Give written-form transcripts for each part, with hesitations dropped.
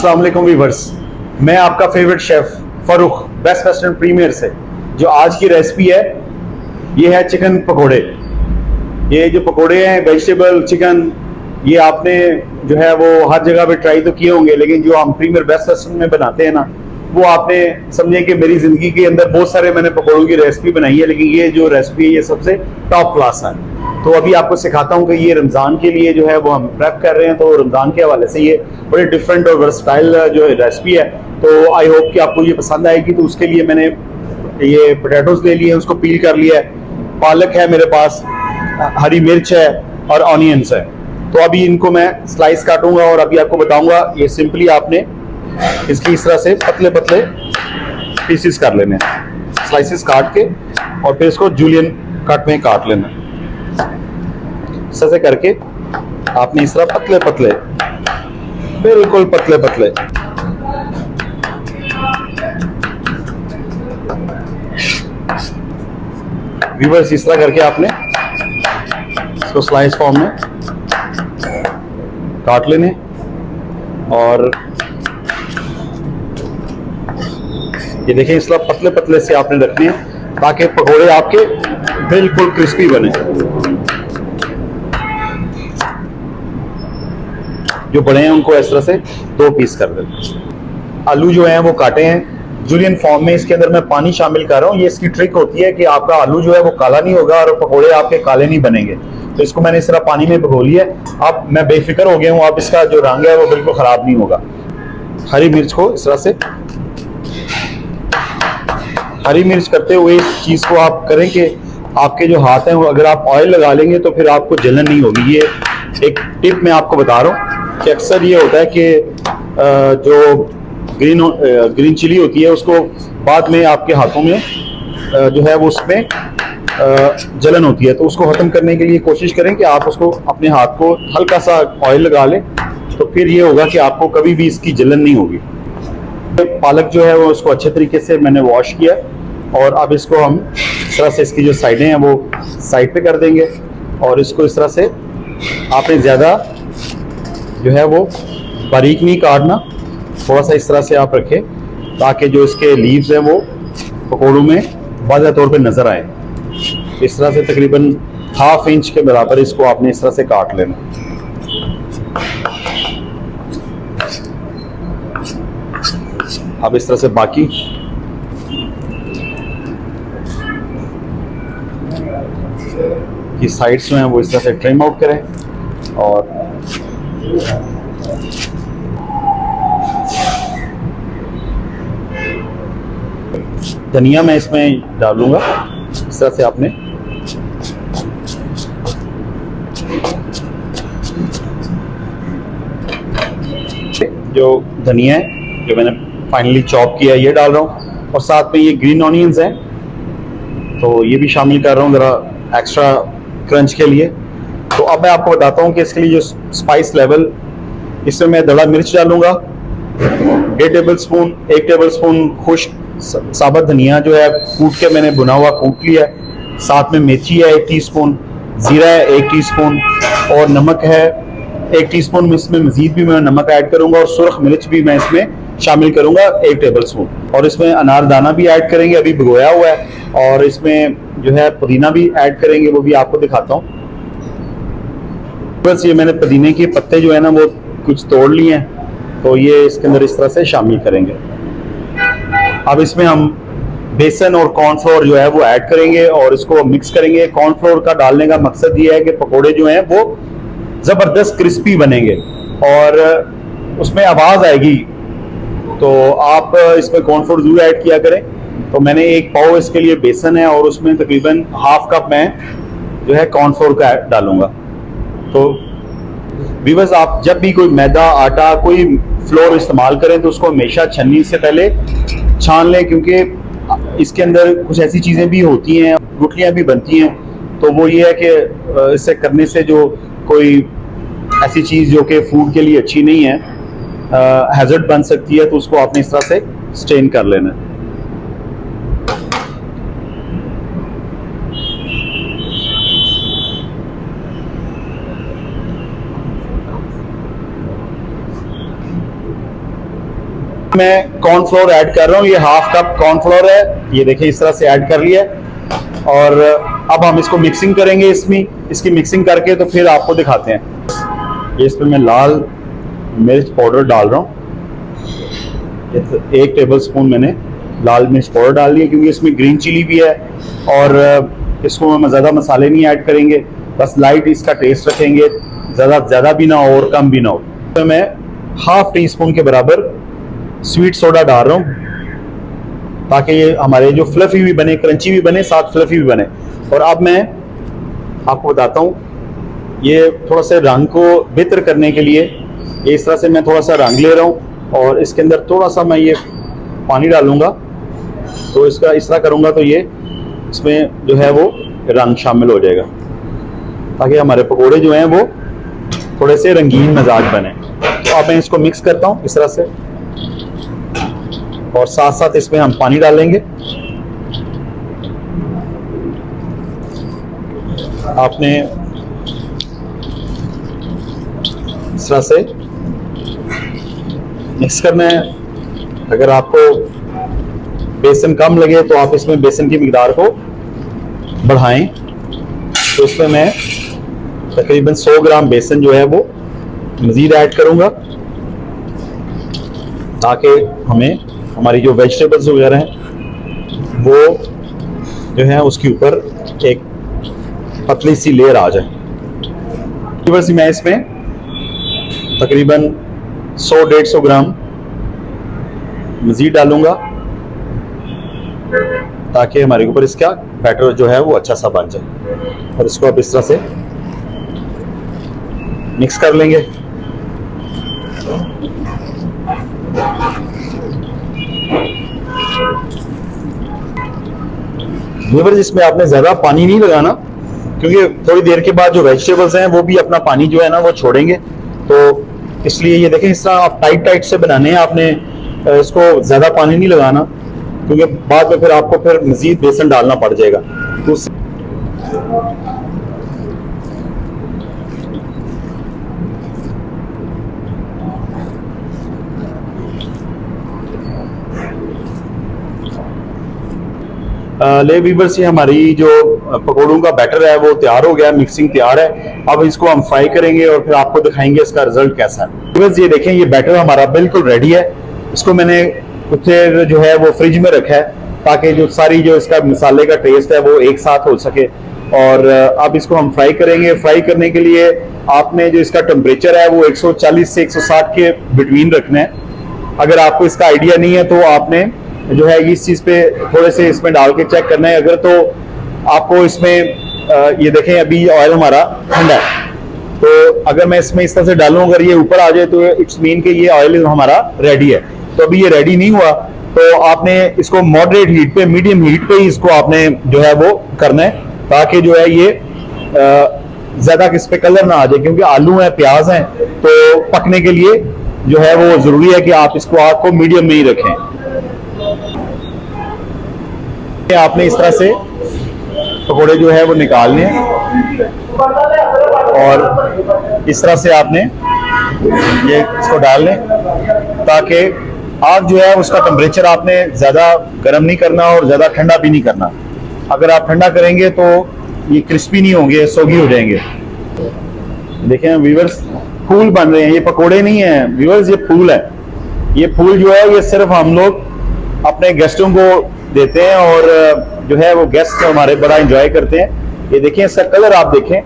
अस्सलाम वालेकुम व्यूअर्स, मैं आपका favourite chef Farukh Best Western Premier से। जो आज की रेसिपी है ये है चिकन पकोड़े। ये जो पकोड़े हैं वेजिटेबल चिकन, ये आपने जो है वो हर जगह पे ट्राई तो किए होंगे, लेकिन जो हम प्रीमियर बेस्ट वेस्टर्न में बनाते हैं ना, वो आपने समझे कि मेरी जिंदगी के अंदर बहुत सारे मैंने पकोड़ों की रेसिपी बनाई है, लेकिन ये जो रेसिपी है ये सबसे टॉप क्लास है। तो अभी आपको सिखाता हूँ कि ये रमज़ान के लिए जो है वो हम प्रेप कर रहे हैं, तो रमज़ान के हवाले से ये बड़े डिफरेंट और वर्सटाइल जो रेसिपी है। तो आई होप कि आपको ये पसंद आएगी। तो उसके लिए मैंने ये पोटैटोज ले लिए, उसको पील कर लिया है, पालक है मेरे पास, हरी मिर्च है और ऑनियंस है। तो अभी इनको मैं स्लाइस काटूंगा और अभी आपको बताऊंगा। ये सिंपली आपने इसकी इस तरह से पतले पतले पीसेस कर लेने हैं, स्लाइसेस काट के, और फिर इसको जूलियन कट में काट लेना। इस तरह से करके आपने इस तरह पतले पतले, बिल्कुल पतले पतले, व्यूअर्स इस तरह करके आपने इसको स्लाइस फॉर्म में काट लेने। और ये देखें, इस तरह पतले पतले से आपने रखने हैं ताकि पकोड़े आपके बिल्कुल क्रिस्पी बने। जो बड़े हैं उनको इस तरह से 2 पीस कर दें। आलू जो हैं वो काटे हैं जूलियन फॉर्म में। इसके अंदर मैं पानी शामिल कर रहा हूँ। ये इसकी ट्रिक होती है कि आपका आलू जो है वो काला नहीं होगा और पकोड़े आपके काले नहीं बनेंगे। तो इसको मैंने इस तरह पानी में भिगो लिया। अब मैं बेफिक्र हो गया हूँ, अब इसका जो रंग है वो बिल्कुल खराब नहीं होगा। हरी मिर्च को इस तरह से, हरी मिर्च करते हुए इस चीज को आप करें कि आपके जो हाथ हैं, अगर आप ऑयल लगा लेंगे तो फिर आपको जलन नहीं होगी। ये एक टिप मैं आपको बता रहा हूँ कि अक्सर ये होता है कि जो ग्रीन चिली होती है उसको बाद में आपके हाथों में जो है वो उसमें जलन होती है। तो उसको खत्म करने के लिए कोशिश करें कि आप उसको अपने हाथ को हल्का सा ऑयल लगा लें, तो फिर ये होगा कि आपको कभी भी इसकी जलन नहीं होगी। पालक जो है वो उसको अच्छे तरीके से मैंने वॉश किया, और अब इसको हम इस तरह से इसकी जो साइडें हैं वो साइड पे कर देंगे। और इसको इस तरह से आपने ज़्यादा जो है वो बारीक नहीं काटना, थोड़ा सा इस तरह से आप रखें ताकि जो इसके लीव्स हैं वो पकोड़ों में वाज़ह तौर पे नज़र आए। इस तरह से तकरीबन ½ इंच के बराबर इसको आपने इस तरह से काट लेना। अब इस तरह से बाकी की साइड्स जो हैं वो इस तरह से ट्रिम आउट करें। और धनिया मैं इसमें डालूंगा। इस तरह से आपने जो धनिया है जो मैंने फाइनली चॉप किया है ये डाल रहा हूँ, और साथ में ये ग्रीन ऑनियंस हैं तो ये भी शामिल कर रहा हूँ ज़रा एक्स्ट्रा क्रंच के लिए। तो अब मैं आपको बताता हूँ कि इसके लिए जो स्पाइस लेवल, इसमें मैं दड़ा मिर्च डालूंगा 1 टेबल स्पून खुश्क साबुत धनिया जो है कूट के मैंने भुना हुआ कूट लिया है। साथ में मेथी है 1 टीस्पून, जीरा है 1 टीस्पून, और नमक है 1 टीस्पून। में इसमें मजीद भी मैं नमक ऐड करूंगा, और सुरख मिर्च भी मैं इसमें शामिल करूंगा 1 टेबल स्पून। और इसमें अनारदाना भी ऐड करेंगे, अभी भिगोया हुआ है, और इसमें जो है पुदीना भी ऐड करेंगे, वो भी आपको दिखाता हूँ। बस ये मैंने पुदीने के पत्ते जो है ना वो कुछ तोड़ लिए हैं, तो ये इसके अंदर इस तरह से शामिल करेंगे। अब इसमें हम बेसन और कॉर्नफ्लोर जो है वो ऐड करेंगे और इसको मिक्स करेंगे। कॉर्नफ्लोर का डालने का मकसद ये है कि पकोड़े जो हैं वो ज़बरदस्त क्रिस्पी बनेंगे और उसमें आवाज़ आएगी, तो आप इसमें कॉर्नफ्लोर जरूर ऐड किया करें। तो मैंने 1 पाव इसके लिए बेसन है, और उसमें तकरीबन ½ कप मैं जो है कॉर्नफ्लोर का डालूंगा। तो व्यूअर्स, आप जब भी कोई मैदा, आटा, कोई फ्लोर इस्तेमाल करें तो उसको हमेशा छन्नी से पहले छान लें, क्योंकि इसके अंदर कुछ ऐसी चीज़ें भी होती हैं, गुठलियाँ भी बनती हैं। तो वो ये है कि इससे करने से जो कोई ऐसी चीज़ जो कि फूड के लिए अच्छी नहीं है, हैजर्ड बन सकती है, तो उसको आपने इस तरह से स्टेन कर लेना है। मैं कॉर्नफ्लोर ऐड कर रहा हूँ, ये हाफ कप कॉर्नफ्लोर है, ये देखिए इस तरह से ऐड कर लिया। और अब हम इसको मिक्सिंग करेंगे, इसकी मिक्सिंग करके तो फिर आपको दिखाते हैं। ये इसमें मैं लाल मिर्च पाउडर डाल रहा हूँ, 1 टेबल स्पून मैंने लाल मिर्च पाउडर डाल लिया, क्योंकि इसमें ग्रीन चिली भी है और इसको हम ज़्यादा मसाले नहीं ऐड करेंगे, बस लाइट इसका टेस्ट रखेंगे, ज़्यादा भी ना हो और कम भी ना हो। तो मैं ½ टी स्पून के बराबर स्वीट सोडा डाल रहा हूँ, ताकि ये हमारे जो फ्लफी भी बने, क्रंची भी बने, साथ फ्लफी भी बने। और अब मैं आपको बताता हूँ, ये थोड़ा सा रंग को बेहतर करने के लिए इस तरह से मैं थोड़ा सा रंग ले रहा हूँ और इसके अंदर थोड़ा सा मैं ये पानी डालूंगा। तो इसका इस तरह करूँगा तो ये इसमें जो है वो रंग शामिल हो जाएगा, ताकि हमारे पकोड़े जो हैं वो थोड़े से रंगीन मिजाज बने। तो अब मैं इसको मिक्स करता हूँ इस तरह से, और साथ साथ इसमें हम पानी डालेंगे। आपने इस तरह से मिक्स करना है। अगर आपको बेसन कम लगे तो आप इसमें बेसन की मिकदार को बढ़ाएं। तो इसमें मैं तकरीबन 100 ग्राम बेसन जो है वो मज़ीद ऐड करूंगा, ताकि हमें हमारी जो वेजिटेबल्स वगैरह हैं वो जो है उसके ऊपर एक पतली सी लेयर आ जाए। बस मैं इसमें तकरीबन 100-150 ग्राम मज़ीद डालूंगा, ताकि हमारे ऊपर इसका बैटर जो है वो अच्छा सा बन जाए। और इसको अब इस तरह से मिक्स कर लेंगे। व्यूअर्स, इसमें आपने ज़्यादा पानी नहीं लगाना, क्योंकि थोड़ी देर के बाद जो वेजिटेबल्स हैं वो भी अपना पानी जो है ना वो छोड़ेंगे। तो इसलिए ये देखें, इस तरह आप टाइट से बनाने हैं, आपने इसको ज़्यादा पानी नहीं लगाना, क्योंकि बाद में फिर आपको फिर मज़ीद बेसन डालना पड़ जाएगा। तो ले वीवर्स, ये हमारी जो पकौड़ों का बैटर है वो तैयार हो गया, मिक्सिंग तैयार है। अब इसको हम फ्राई करेंगे और फिर आपको दिखाएंगे इसका रिजल्ट कैसा है। वीवर्स, ये देखें, ये बैटर हमारा बिल्कुल रेडी है। इसको मैंने कुछ देर जो है वो फ्रिज में रखा है, ताकि जो सारी जो इसका मसाले का टेस्ट है वो एक साथ हो सके। और अब इसको हम फ्राई करेंगे। फ्राई करने के लिए आपने जो इसका टेम्परेचर है वो 140 से 160 के बिटवीन रखना है। अगर आपको इसका आइडिया नहीं है तो आपने जो है इस चीज़ पे थोड़े से इसमें डाल के चेक करना है। अगर तो आपको इसमें ये देखें, अभी ऑयल हमारा ठंडा है, तो अगर मैं इसमें इस तरह से डालूं, अगर ये ऊपर आ जाए तो इट्स मीन कि ये ऑयल हमारा रेडी है। तो अभी ये रेडी नहीं हुआ, तो आपने इसको मॉडरेट हीट पे, मीडियम हीट पे ही इसको आपने जो है वो करना है, ताकि जो है ये ज़्यादा इस पे कलर ना आ जाए, क्योंकि आलू हैं, प्याज हैं, तो पकने के लिए जो है वो ज़रूरी है कि आप इसको आग को मीडियम में ही रखें। आपने इस तरह से पकोड़े जो है वो निकालने हैं, और इस तरह से आपने ये इसको डाल लें, ताकि आग जो है उसका टेम्परेचर आपने ज़्यादा गर्म नहीं करना और ज़्यादा ठंडा भी नहीं करना। अगर आप ठंडा करेंगे तो ये क्रिस्पी नहीं होंगे, सोगी हो जाएंगे। देखें व्यूअर्स, फूल बन रहे हैं, ये पकोड़े नहीं हैं व्यूअर्स, ये फूल है। ये फूल जो है ये सिर्फ हम लोग अपने गेस्टों को देते हैं, और जो है वो गेस्ट हमारे बड़ा एंजॉय करते हैं। ये देखें, इसका कलर आप देखें,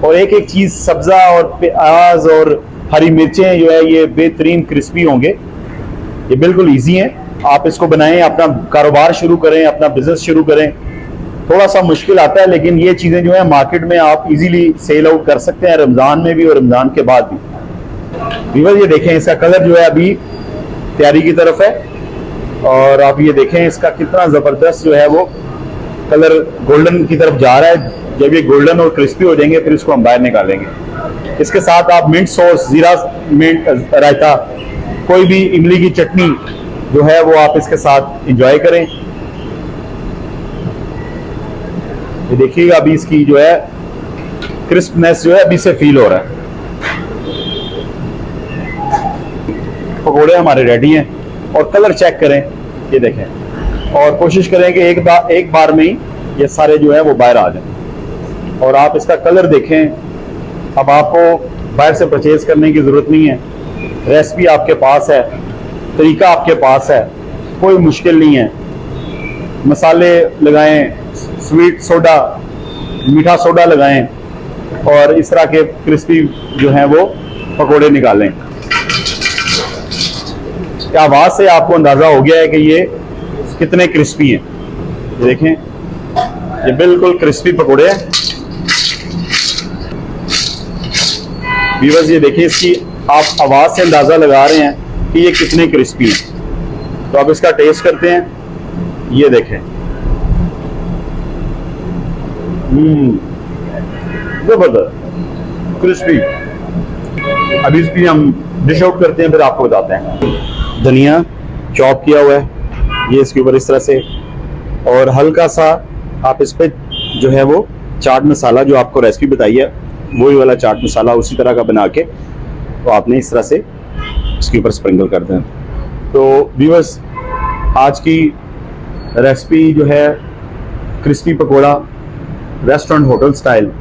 और एक एक चीज़, सब्ज़ा और प्याज और हरी मिर्चें जो है ये बेहतरीन क्रिस्पी होंगे। ये बिल्कुल इजी हैं, आप इसको बनाएं, अपना कारोबार शुरू करें, अपना बिजनेस शुरू करें। थोड़ा सा मुश्किल आता है, लेकिन ये चीज़ें जो है मार्केट में आप इजीली सेल आउट कर सकते हैं, रमज़ान में भी और रमज़ान के बाद भी। व्यूअर्स, ये देखें, इसका कलर जो है अभी तैयारी की तरफ है, और आप ये देखें इसका कितना ज़बरदस्त जो है वो कलर गोल्डन की तरफ जा रहा है। जब ये गोल्डन और क्रिस्पी हो जाएंगे फिर इसको हम बाहर निकालेंगे। इसके साथ आप मिंट सॉस, जीरा मिंट रायता, कोई भी इमली की चटनी जो है वो आप इसके साथ एंजॉय करें। ये देखिएगा, अभी इसकी जो है क्रिस्पनेस जो है अभी से फील हो रहा है। पकोड़े हमारे रेडी हैं, और कलर चेक करें, ये देखें, और कोशिश करें कि एक बार में ही ये सारे जो है वो बाहर आ जाए। और आप इसका कलर देखें। अब आपको बाहर से परचेज करने की ज़रूरत नहीं है, रेसिपी आपके पास है, तरीका आपके पास है, कोई मुश्किल नहीं है। मसाले लगाएं, स्वीट सोडा, मीठा सोडा लगाएं और इस तरह के क्रिस्पी जो हैं वो पकोड़े निकालें। आवाज़ से आपको अंदाज़ा हो गया है कि ये कितने क्रिस्पी हैं। देखें, ये बिल्कुल क्रिस्पी पकोड़े हैं। व्यूअर्स, ये देखिए, इसकी आप आवाज़ से अंदाज़ा लगा रहे हैं कि ये कितने क्रिस्पी हैं। तो अब इसका टेस्ट करते हैं। ये देखें, जबरदस्त क्रिस्पी। अभी इसकी हम डिश आउट करते हैं, फिर आपको बताते हैं। धनिया चॉप किया हुआ है, ये इसके ऊपर इस तरह से, और हल्का सा आप इस पे जो है वो चाट मसाला जो आपको रेसिपी बताई है वही वाला चाट मसाला उसी तरह का बना के तो आपने इस तरह से इसके ऊपर स्प्रिंकल कर दें। तो व्यूअर्स, आज की रेसिपी जो है crispy pakora restaurant hotel style.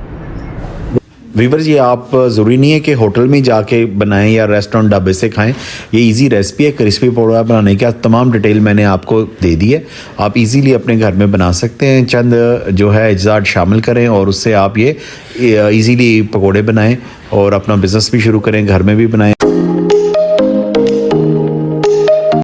Viewers, ये आप ज़रूरी नहीं है कि होटल में जाके बनाएं या रेस्टोरेंट ढाबे से खाएं। ये इजी रेसिपी है। क्रिस्पी पकोड़ा बनाने का तमाम डिटेल मैंने आपको दे दी है। आप इजीली अपने घर में बना सकते हैं। चंद जो है अज्जात शामिल करें और उससे आप ये इजीली पकोड़े बनाएं और अपना बिजनेस भी शुरू करें, घर में भी बनाएं।